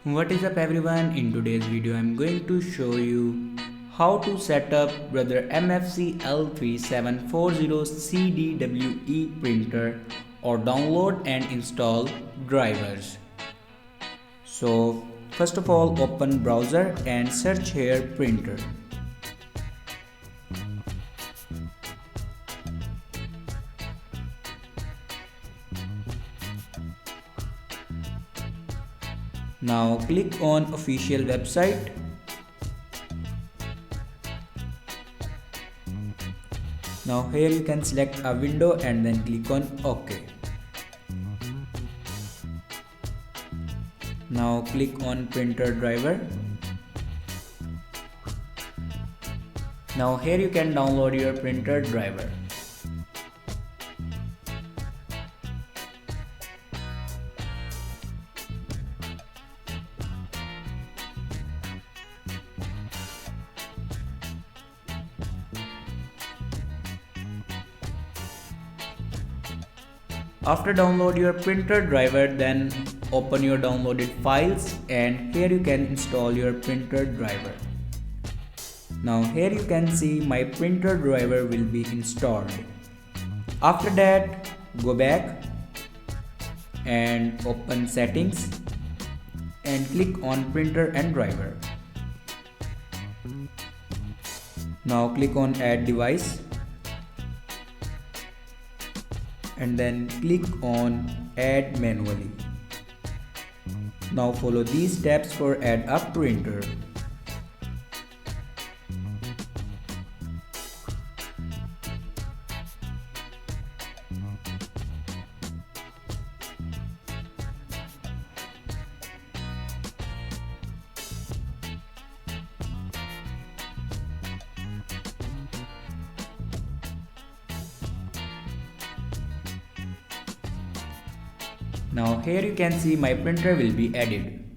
What is up everyone, in today's video I'm going to show you how to set up brother MFC L3740CDWE printer or download and install drivers. So first of all, open browser and search here printer. Now click on official website. Now here you can select a window and then click on OK. Now click on printer driver. Now here you can download your printer driver. After download your printer driver, then open your downloaded files and here you can install your printer driver. Now here you can see my printer driver will be installed. After that, go back and open settings and click on printer and driver. Now click on add device and then click on add manually. Now follow these steps for add a printer. Now here you can see my printer will be added.